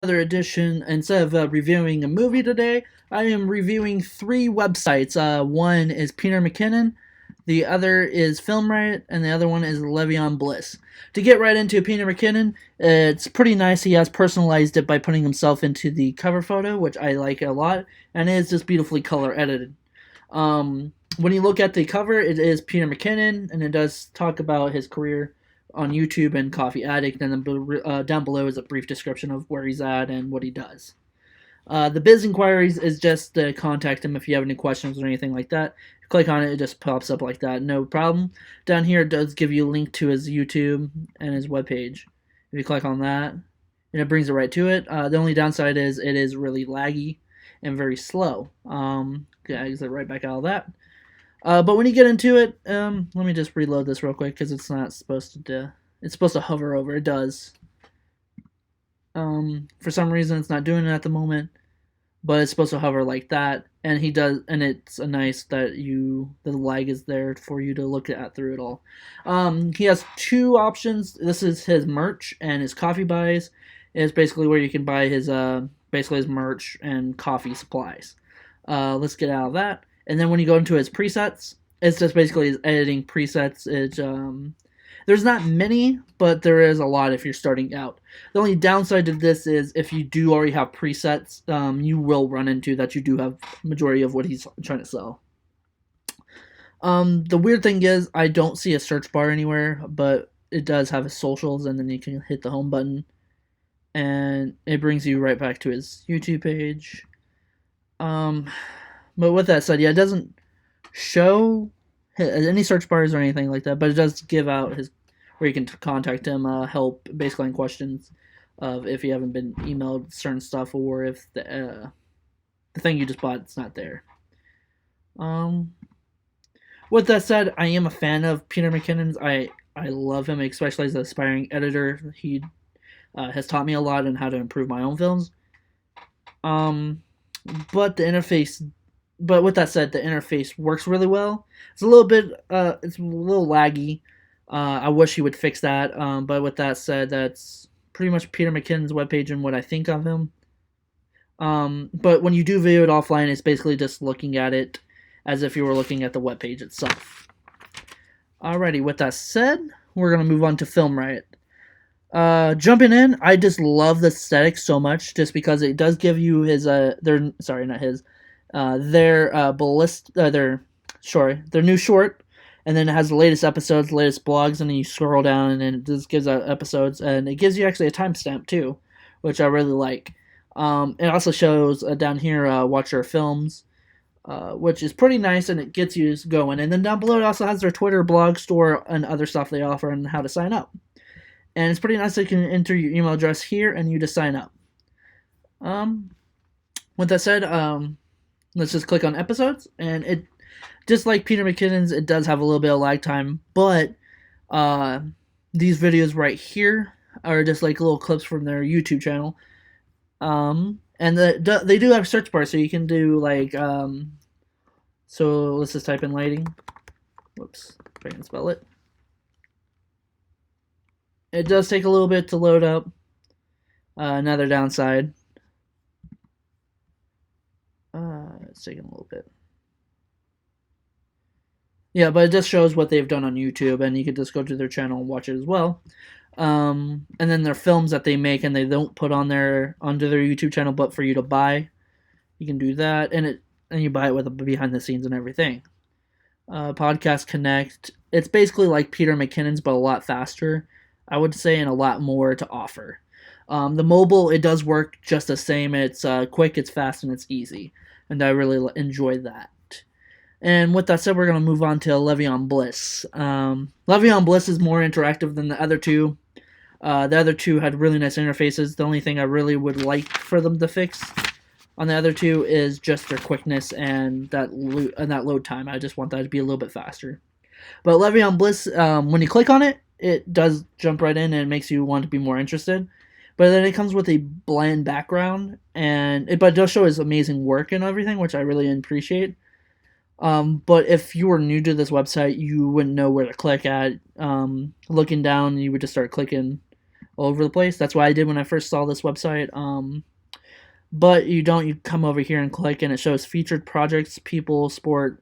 Another edition. Instead of reviewing a movie today, I am reviewing three websites. One is Peter McKinnon, the other is Film Riot, and the other one is Le'Veon Bliss. To get right into Peter McKinnon, it's pretty nice. He has personalized it by putting himself into the cover photo, which I like a lot, and it is just beautifully color edited. When you look at the cover, it is Peter McKinnon, and it does talk about his career on YouTube and Coffee Addict, and then down below is a brief description of where he's at and what he does. The Biz Inquiries is just to contact him if you have any questions or anything like that. Click on it, it just pops up like that, no problem. Down here, it does give you a link to his YouTube and his webpage. If you click on that, and it brings it right to it. The only downside is it is really laggy and very slow. Yeah, exit right back out of that. But when you get into it, let me just reload this real quick because it's not supposed to. It's supposed to hover over. It does. For some reason, it's not doing it at the moment, but it's supposed to hover like that. And he does, and it's a nice that the lag is there for you to look at through it all. He has two options. This is his merch and his coffee buys. It's basically where you can buy his basically his merch and coffee supplies. Let's get out of that. And then when you go into his presets, it's just basically his editing presets. There's not many, but there is a lot if you're starting out. The only downside to this is if you do already have presets, you will run into that you do have majority of what he's trying to sell. The weird thing is I don't see a search bar anywhere, but it does have his socials, and then you can hit the home button, and it brings you right back to his YouTube page. But with that said, yeah, it doesn't show any search bars or anything like that, but it does give out his where you can contact him, help basically on questions of if you haven't been emailed certain stuff or if the thing you just bought is not there. With that said, I am a fan of Peter McKinnon's. I love him, especially as an aspiring editor. He has taught me a lot on how to improve my own films. But the interface but with that said, the interface works really well. It's a little bit, it's a little laggy. I wish he would fix that. But with that said, that's pretty much Peter McKinnon's webpage and what I think of him. But when you do view it offline, it's basically just looking at it as if you were looking at the webpage itself. Alrighty, with that said, we're gonna move on to Film Riot. Jumping in, I just love the aesthetic so much, just because it does give you his their sorry, not his their new short, and then it has the latest episodes, latest blogs, and then you scroll down, and then it just gives out episodes, and it gives you actually a timestamp too, which I really like. It also shows down here watch our films, which is pretty nice, and it gets you going. And then down below it also has their Twitter, blog, store, and other stuff they offer, and how to sign up. And it's pretty nice that you can enter your email address here, and you just sign up. With that said, let's just click on episodes, and it just like Peter McKinnon's, it does have a little bit of lag time, but these videos right here are just like little clips from their YouTube channel, and they do have search bars, so you can do like so let's just type in lighting. Whoops, if I can spell it. It does take a little bit to load up. Another downside. It's taking a little bit. Yeah, but it just shows what they've done on YouTube, and you can just go to their channel and watch it as well. And then their films that they make and they don't put on onto their YouTube channel, but for you to buy, you can do that, and you buy it with the behind the scenes and everything. Podcast Connect. It's basically like Peter McKinnon's, but a lot faster, I would say, and a lot more to offer. The mobile, it does work just the same. It's quick, it's fast, and it's easy. And I really enjoy that. And with that said, we're going to move on to Le'Veon Bliss. Le'Veon Bliss is more interactive than the other two. The other two had really nice interfaces. The only thing I really would like for them to fix on the other two is just their quickness and that load time. I just want that to be a little bit faster. But Le'Veon Bliss, when you click on it, it does jump right in and it makes you want to be more interested. But then it comes with a bland background, but it does show his amazing work and everything, which I really appreciate. But if you were new to this website, you wouldn't know where to click at. Looking down, you would just start clicking all over the place. That's what I did when I first saw this website. But you don't. You come over here and click, and it shows featured projects, people, sport,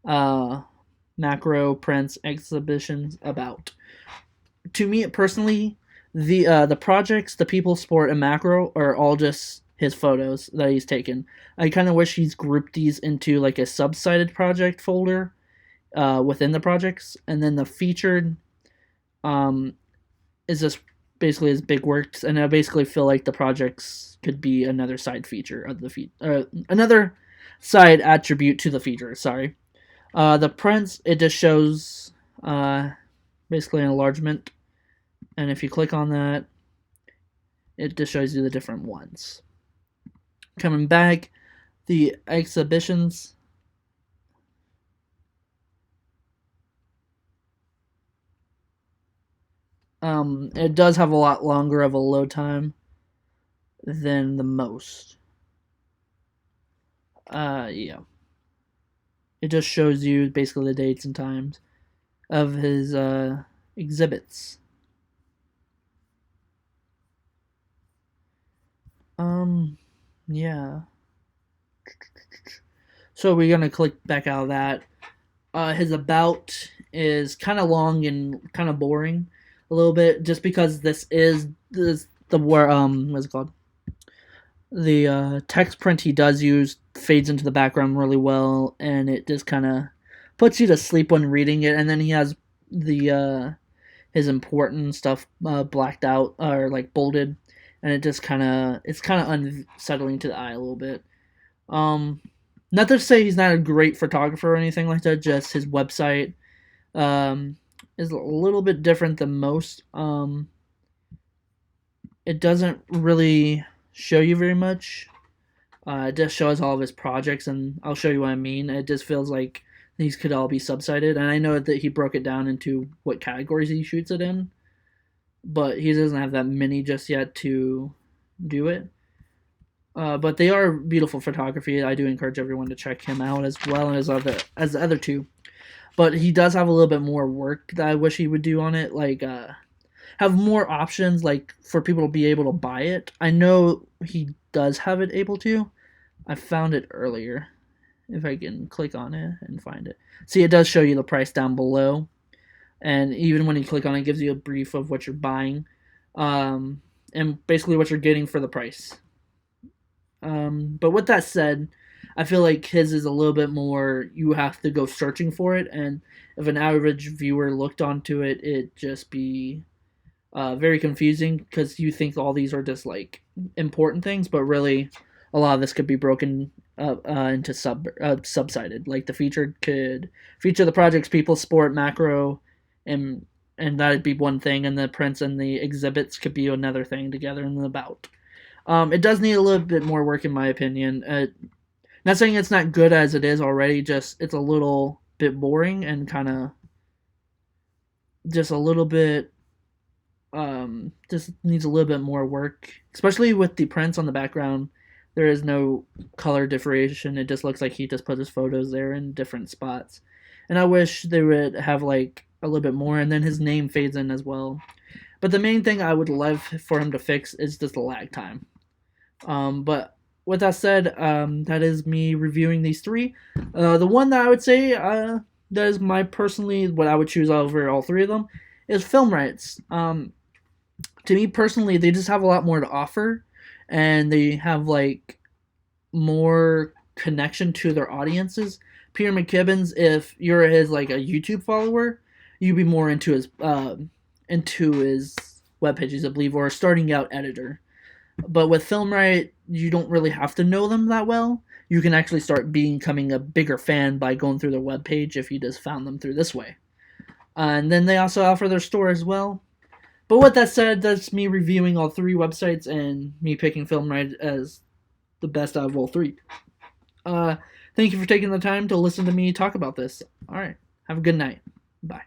macro, prints, exhibitions, about. To me personally, the projects, the people, sport, and macro are all just his photos that he's taken. I kind of wish he's grouped these into like a subsided project folder within the projects, and then the featured is just basically his big works, and I basically feel like the projects could be another side feature of the another side attribute to the feature. Sorry, the prints, it just shows basically an enlargement, and if you click on that, it just shows you the different ones. Coming back, the exhibitions. It does have a lot longer of a load time than the most. Yeah. It just shows you basically the dates and times of his exhibits. Yeah. So we're gonna click back out of that. His about is kind of long and kind of boring a little bit, just because this is the where what's it called? The text print he does use fades into the background really well, and it just kind of puts you to sleep when reading it. And then he has the his important stuff blacked out or like bolded, and it's kind of unsettling to the eye a little bit. Not to say he's not a great photographer or anything like that. Just his website is a little bit different than most. It doesn't really show you very much. It just shows all of his projects, and I'll show you what I mean. It just feels like these could all be subsided, and I know that he broke it down into what categories he shoots it in, but he doesn't have that many just yet to do it. But they are beautiful photography. I do encourage everyone to check him out as well as the other two. But he does have a little bit more work that I wish he would do on it, like have more options, like for people to be able to buy it. I know he does have it able to. I found it earlier. If I can click on it and find it. See, it does show you the price down below. And even when you click on it, it gives you a brief of what you're buying. And basically what you're getting for the price. But with that said, I feel like his is a little bit more, you have to go searching for it. And if an average viewer looked onto it, it'd just be very confusing, because you think all these are just like important things, but really a lot of this could be broken into subsided. Like the featured could feature the projects, people, sport, macro, and that'd be one thing, and the prints and the exhibits could be another thing together in the about. It does need a little bit more work in my opinion. Not saying it's not good as it is already, just it's a little bit boring and kind of just a little bit just needs a little bit more work, especially with the prints on the background. There is no color differentiation. It just looks like he just put his photos there in different spots. And I wish they would have like a little bit more, and then his name fades in as well. But the main thing I would love for him to fix is just the lag time. But with that said, that is me reviewing these three. The one that I would say that is my personally what I would choose over all three of them is Filmrights. To me personally, they just have a lot more to offer, and they have like more connection to their audiences. Peter McKibbins, if you're his like a YouTube follower, you'd be more into his web pages, I believe, or a starting out editor. But with Filmright, you don't really have to know them that well. You can actually start becoming a bigger fan by going through their web page if you just found them through this way. And then they also offer their store as well. But with that said, that's me reviewing all three websites and me picking Filmright as the best out of all three. Thank you for taking the time to listen to me talk about this. All right. Have a good night. Bye.